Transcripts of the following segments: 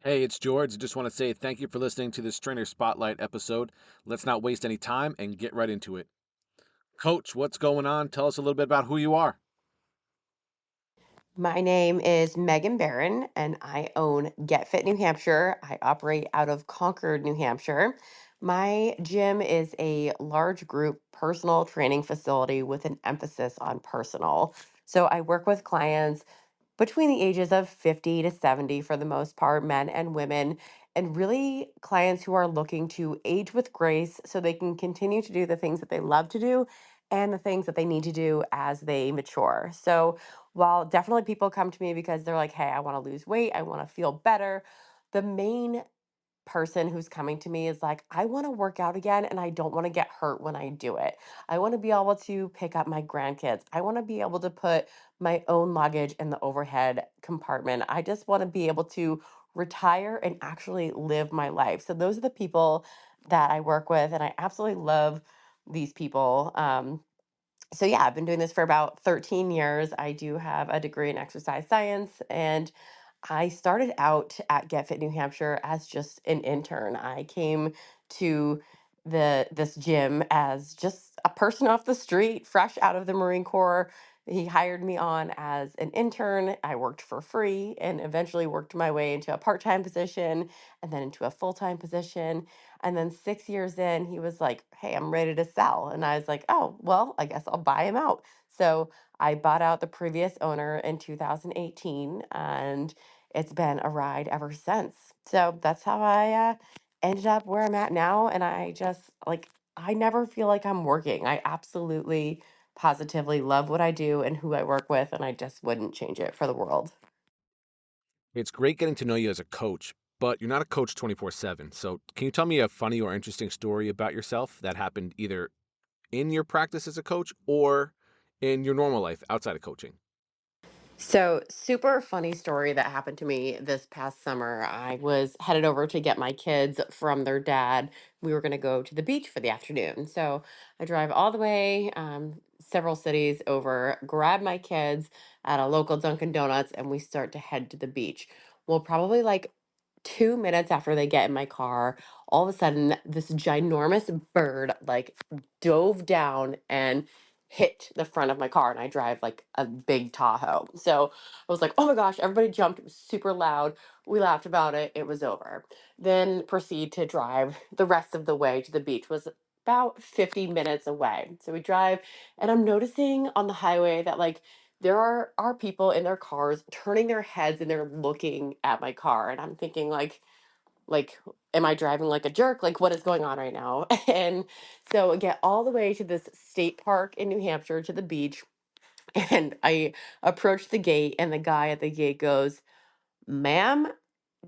Hey, it's George. I just want to say thank you for listening to this Trainer Spotlight episode. Let's not waste any time and get right into it. Coach, what's going on? Tell us a little bit about who you are. My name is Megan Baron, and I own Get Fit New Hampshire. I operate out of Concord, New Hampshire. My gym is a large group personal training facility with an emphasis on personal. So I work with clients between the ages of 50 to 70 for the most part, men and women, and really clients who are looking to age with grace so they can continue to do the things that they love to do and the things that they need to do as they mature. So, while definitely people come to me because they're like, hey, I want to lose weight, I want to feel better, the main person who's coming to me is like, I want to work out again and I don't want to get hurt when I do it. I want to be able to pick up my grandkids. I want to be able to put my own luggage in the overhead compartment. I just want to be able to retire and actually live my life. So those are the people that I work with, and I absolutely love these people. So yeah, I've been doing this for about 13 years. I do have a degree in exercise science, and I started out at Get Fit New Hampshire as just an intern. I came to this gym as just a person off the street, fresh out of the Marine Corps. He hired me on as an intern. I worked for free and eventually worked my way into a part-time position and then into a full-time position. And then 6 years in, he was like, hey, I'm ready to sell. And I was like, oh, well, I guess I'll buy him out. So I bought out the previous owner in 2018, and it's been a ride ever since. So that's how I ended up where I'm at now. And I just like, I never feel like I'm working. I absolutely, positively love what I do and who I work with. And I just wouldn't change it for the world. It's great getting to know you as a coach, but you're not a coach 24/7. So, can you tell me a funny or interesting story about yourself that happened either in your practice as a coach or in your normal life outside of coaching? So, super funny story that happened to me this past summer. I was headed over to get my kids from their dad. We were going to go to the beach for the afternoon. So, I drive all the way, several cities over, grab my kids at a local Dunkin' Donuts, and we start to head to the beach. Well, probably like 2 minutes after they get in my car, all of a sudden, this ginormous bird like dove down and hit the front of my car, and I drive like a big Tahoe. So I was like, oh my gosh, everybody jumped. It was super loud. We laughed about it. It was over. Then proceed to drive the rest of the way to the beach. It was about 50 minutes away. So we drive, and I'm noticing on the highway that like there are people in their cars turning their heads and they're looking at my car. And I'm thinking like am I driving like a jerk? Like what is going on right now? And so I get all the way to this state park in New Hampshire to the beach, and I approach the gate, and the guy at the gate goes, ma'am,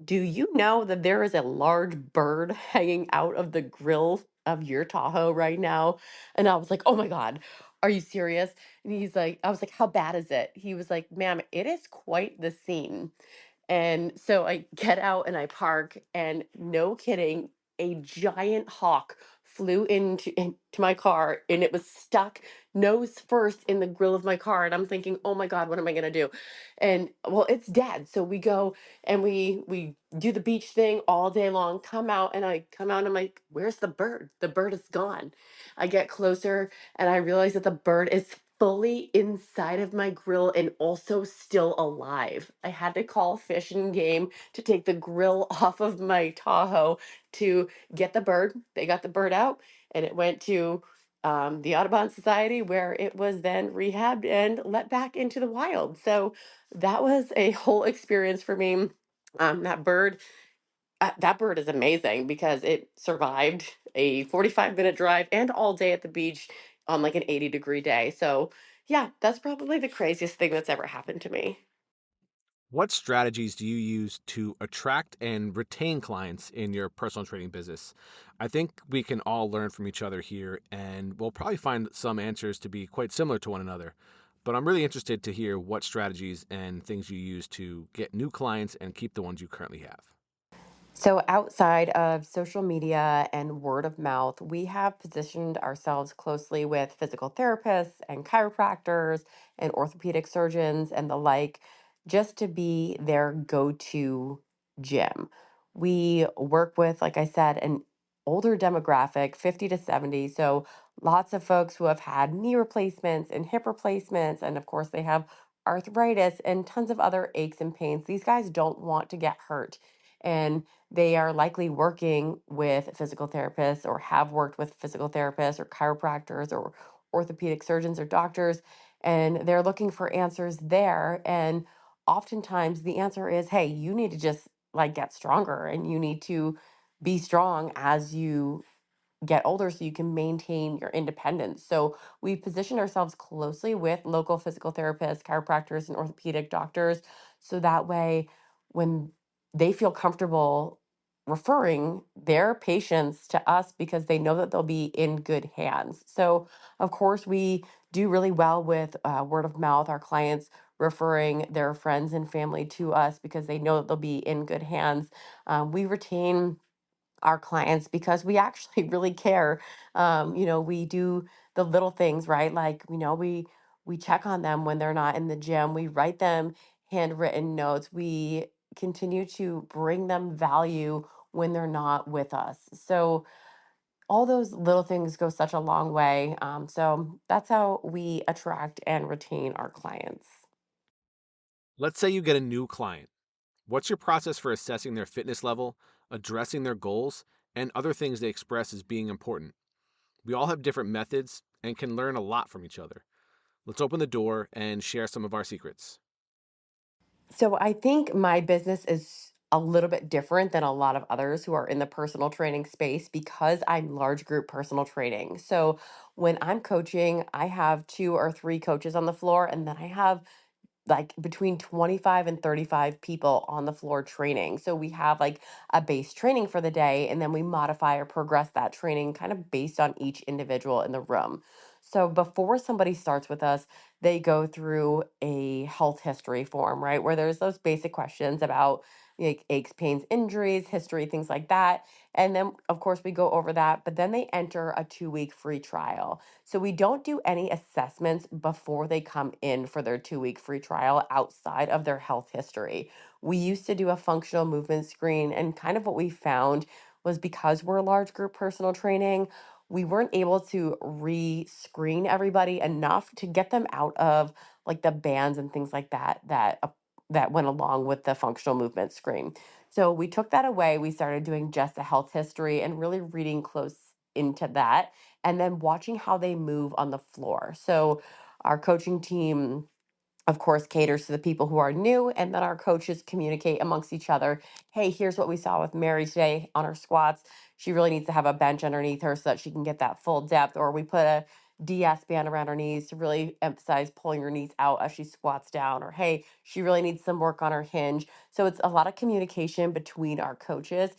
do you know that there is a large bird hanging out of the grill of your Tahoe right now? And I was like, oh my God, are you serious? And he's like, I was like, how bad is it? He was like, ma'am, it is quite the scene. And so I get out and I park, and no kidding, a giant hawk flew into my car, and it was stuck nose first in the grill of my car. And I'm thinking, oh my God, what am I gonna do? And well, it's dead. So we go and we do the beach thing all day long, come out, and I come out and I'm like, where's the bird? The bird is gone. I get closer and I realize that the bird is fully inside of my grill and also still alive. I had to call Fish and Game to take the grill off of my Tahoe to get the bird. They got the bird out, and it went to the Audubon Society, where it was then rehabbed and let back into the wild. So that was a whole experience for me. That bird is amazing because it survived a 45-minute drive and all day at the beach on like an 80-degree day. So, yeah, that's probably the craziest thing that's ever happened to me. What strategies do you use to attract and retain clients in your personal training business? I think we can all learn from each other here, and we'll probably find some answers to be quite similar to one another. But I'm really interested to hear what strategies and things you use to get new clients and keep the ones you currently have. So, outside of social media and word of mouth, we have positioned ourselves closely with physical therapists and chiropractors and orthopedic surgeons and the like, just to be their go to gym. We work with, like I said, an older demographic, 50 to 70. So lots of folks who have had knee replacements and hip replacements. And of course, they have arthritis and tons of other aches and pains. These guys don't want to get hurt. And they are likely working with physical therapists or have worked with physical therapists or chiropractors or orthopedic surgeons or doctors. And they're looking for answers there. And oftentimes the answer is, hey, you need to just like get stronger and you need to be strong as you get older so you can maintain your independence. So we position ourselves closely with local physical therapists, chiropractors, and orthopedic doctors. So that way, when they feel comfortable referring their patients to us because they know that they'll be in good hands. So, of course, we do really well with word of mouth, our clients referring their friends and family to us because they know that they'll be in good hands. We retain our clients because we actually really care. We do the little things, right? Like, we check on them when they're not in the gym. We write them handwritten notes. We continue to bring them value when they're not with us. So all those little things go such a long way. So that's how we attract and retain our clients. Let's say you get a new client. What's your process for assessing their fitness level, addressing their goals, and other things they express as being important? We all have different methods and can learn a lot from each other. Let's open the door and share some of our secrets. So I think my business is a little bit different than a lot of others who are in the personal training space because I'm large group personal training. So when I'm coaching, I have two or three coaches on the floor, and then I have like between 25 and 35 people on the floor training. So we have like a base training for the day, and then we modify or progress that training kind of based on each individual in the room. So before somebody starts with us, they go through a health history form, right? Where there's those basic questions about like aches, pains, injuries, history, things like that. And then, of course, we go over that, but then they enter a 2 week free trial. So we don't do any assessments before they come in for their 2 week free trial outside of their health history. We used to do a functional movement screen, and kind of what we found was because we're a large group personal training, we weren't able to re-screen everybody enough to get them out of like the bands and things like that went along with the functional movement screen. So we took that away. We started doing just a health history and really reading close into that and then watching how they move on the floor. So our coaching team, of course, caters to the people who are new, and then our coaches communicate amongst each other. Hey, here's what we saw with Mary today on her squats. She really needs to have a bench underneath her so that she can get that full depth. Or we put a DS band around her knees to really emphasize pulling her knees out as she squats down. Or hey, she really needs some work on her hinge. So it's a lot of communication between our coaches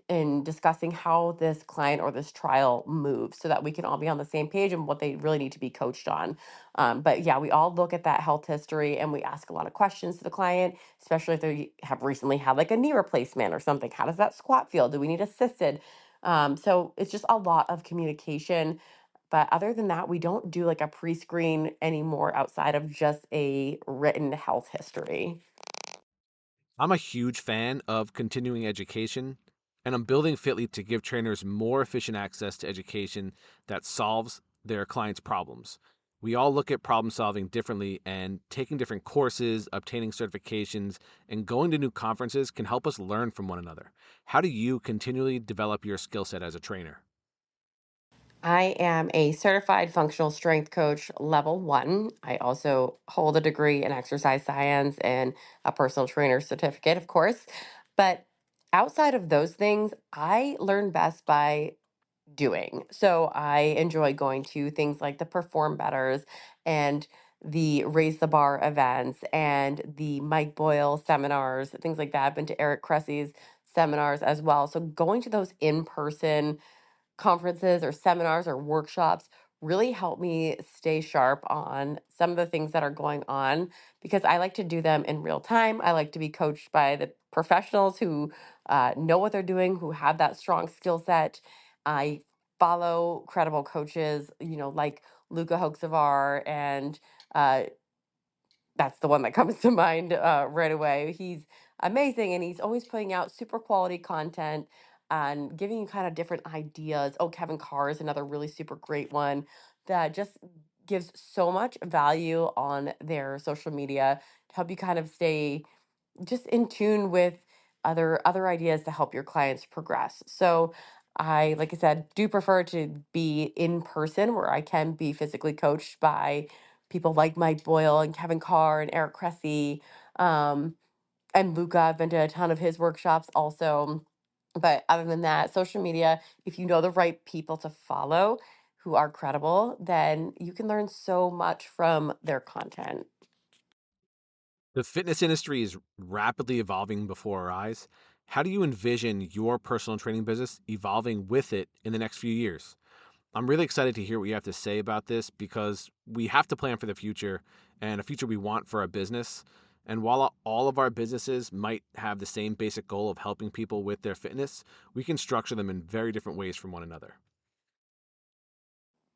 in discussing how this client or this trial moves so that we can all be on the same page and what they really need to be coached on. But yeah, we all look at that health history and we ask a lot of questions to the client, especially if they have recently had like a knee replacement or something. How does that squat feel? Do we need assisted? So it's just a lot of communication. But other than that, we don't do like a pre screen anymore outside of just a written health history. I'm a huge fan of continuing education, and I'm building Fitly to give trainers more efficient access to education that solves their clients' problems. We all look at problem solving differently, and taking different courses, obtaining certifications, and going to new conferences can help us learn from one another. How do you continually develop your skill set as a trainer? I am a certified functional strength coach level one. I also hold a degree in exercise science and a personal trainer certificate, of course. But outside of those things, I learn best by doing. So I enjoy going to things like the Perform Betters and the Raise the Bar events and the Mike Boyle seminars, things like that. I've been to Eric Cressy's seminars as well. So going to those in person conferences or seminars or workshops really help me stay sharp on some of the things that are going on because I like to do them in real time. I like to be coached by the professionals who know what they're doing, who have that strong skill set. I follow credible coaches, like Luca Hoxavar, and uh, that's the one that comes to mind right away. He's amazing. And he's always putting out super quality content and giving you kind of different ideas. Oh, Kevin Carr is another really super great one that just gives so much value on their social media to help you kind of stay just in tune with other ideas to help your clients progress. So I, like I said, do prefer to be in person where I can be physically coached by people like Mike Boyle and Kevin Carr and Eric Cressy, um, and Luca. I've been to a ton of his workshops also. But other than that, social media, if you know the right people to follow who are credible, then you can learn so much from their content. The fitness industry is rapidly evolving before our eyes. How do you envision your personal training business evolving with it in the next few years? I'm really excited to hear what you have to say about this because we have to plan for the future and a future we want for our business. And while all of our businesses might have the same basic goal of helping people with their fitness, we can structure them in very different ways from one another.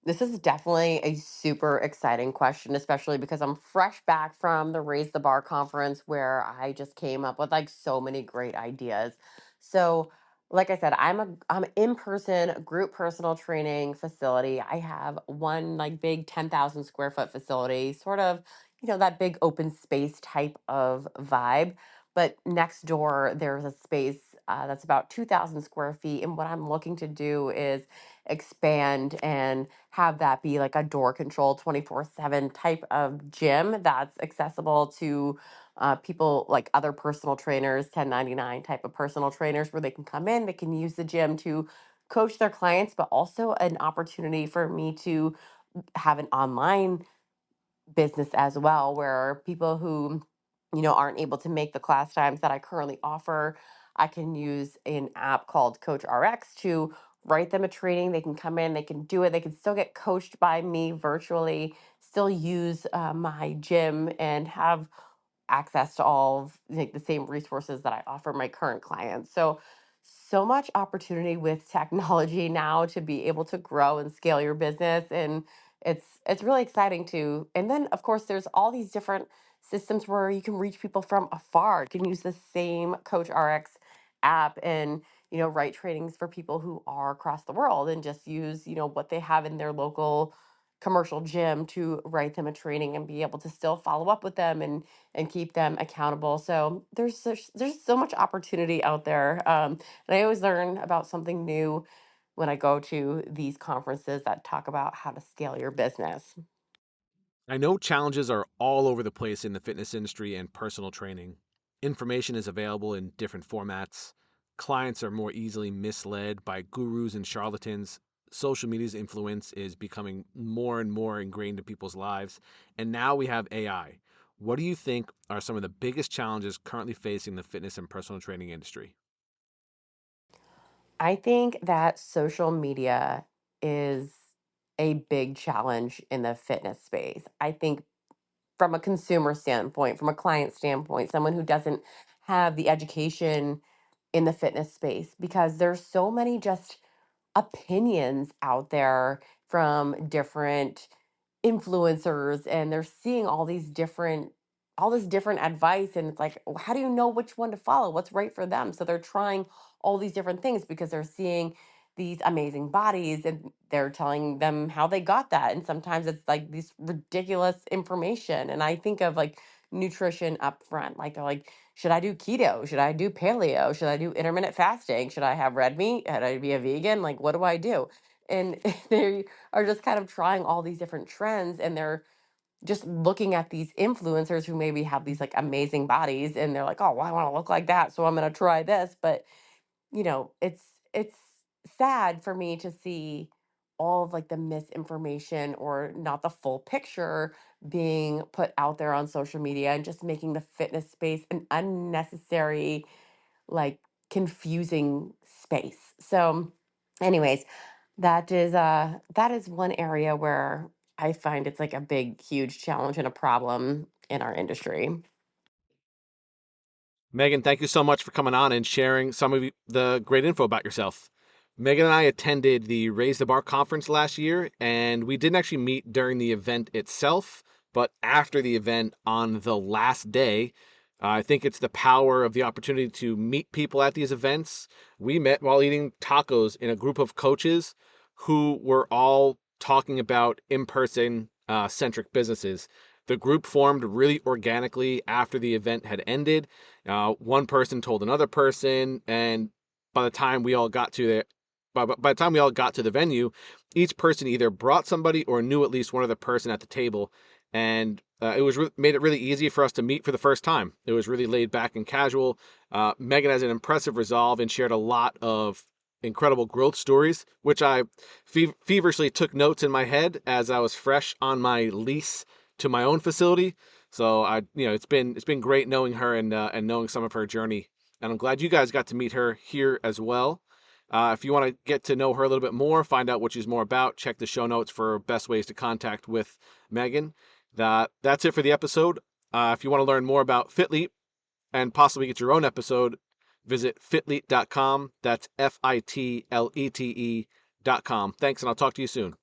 This is definitely a super exciting question, especially because I'm fresh back from the Raise the Bar conference where I just came up with like so many great ideas. So, like I said, I'm in-person group personal training facility. I have one like big 10,000 square foot facility, sort of, that big open space type of vibe. But next door, there's a space that's about 2,000 square feet. And what I'm looking to do is expand and have that be like a door control 24/7 type of gym that's accessible to people like other personal trainers, 1099 type of personal trainers, where they can come in, they can use the gym to coach their clients, but also an opportunity for me to have an online business as well, where people who, aren't able to make the class times that I currently offer, I can use an app called Coach RX to write them a training. They can come in, they can do it, they can still get coached by me virtually, still use my gym and have access to all of like the same resources that I offer my current clients. So much opportunity with technology now to be able to grow and scale your business, and it's really exciting too. And then of course there's all these different systems where you can reach people from afar. You can use the same Coach RX app and write trainings for people who are across the world and just use what they have in their local commercial gym to write them a training and be able to still follow up with them and keep them accountable. So there's so much opportunity out there, and I always learn about something new when I go to these conferences that talk about how to scale your business. I know challenges are all over the place in the fitness industry and personal training. Information is available in different formats. Clients are more easily misled by gurus and charlatans. Social media's influence is becoming more and more ingrained in people's lives. And now we have AI. What do you think are some of the biggest challenges currently facing the fitness and personal training industry? I think that social media is a big challenge in the fitness space. I think from a consumer standpoint, from a client standpoint, someone who doesn't have the education in the fitness space, because there's so many just opinions out there from different influencers, and they're seeing all this different advice, and it's like, how do you know which one to follow, what's right for them? So they're trying all these different things because they're seeing these amazing bodies and they're telling them how they got that, and sometimes it's like this ridiculous information. And I think of like nutrition up front, like they're like, should I do keto, should I do paleo, should I do intermittent fasting, should I have red meat, should I be a vegan, like what do I do? And they are just kind of trying all these different trends, and they're just looking at these influencers who maybe have these like amazing bodies, and they're like, oh well, I want to look like that, so I'm going to try this. But it's sad for me to see all of like the misinformation or not the full picture being put out there on social media, and just making the fitness space an unnecessary, like, confusing space. So anyways, that is one area where I find it's like a big huge challenge and a problem in our industry. Megan, thank you so much for coming on and sharing some of the great info about yourself. Megan and I attended the Raise the Bar conference last year, and we didn't actually meet during the event itself, but after the event on the last day, I think it's the power of the opportunity to meet people at these events. We met while eating tacos in a group of coaches who were all talking about in person centric businesses. The group formed really organically after the event had ended. One person told another person, and by the time we all got to the by the time we all got to the venue, each person either brought somebody or knew at least one other person at the table, and made it really easy for us to meet for the first time. It was really laid back and casual. Megan has an impressive resolve and shared a lot of incredible growth stories, which I feverishly took notes in my head as I was fresh on my lease to my own facility. So it's been great knowing her and knowing some of her journey, and I'm glad you guys got to meet her here as well. If you want to get to know her a little bit more, find out what she's more about, check the show notes for best ways to contact with Megan. That's it for the episode. If you want to learn more about FITLETE and possibly get your own episode, visit fitlete.com. That's FITLETE.com. Thanks, and I'll talk to you soon.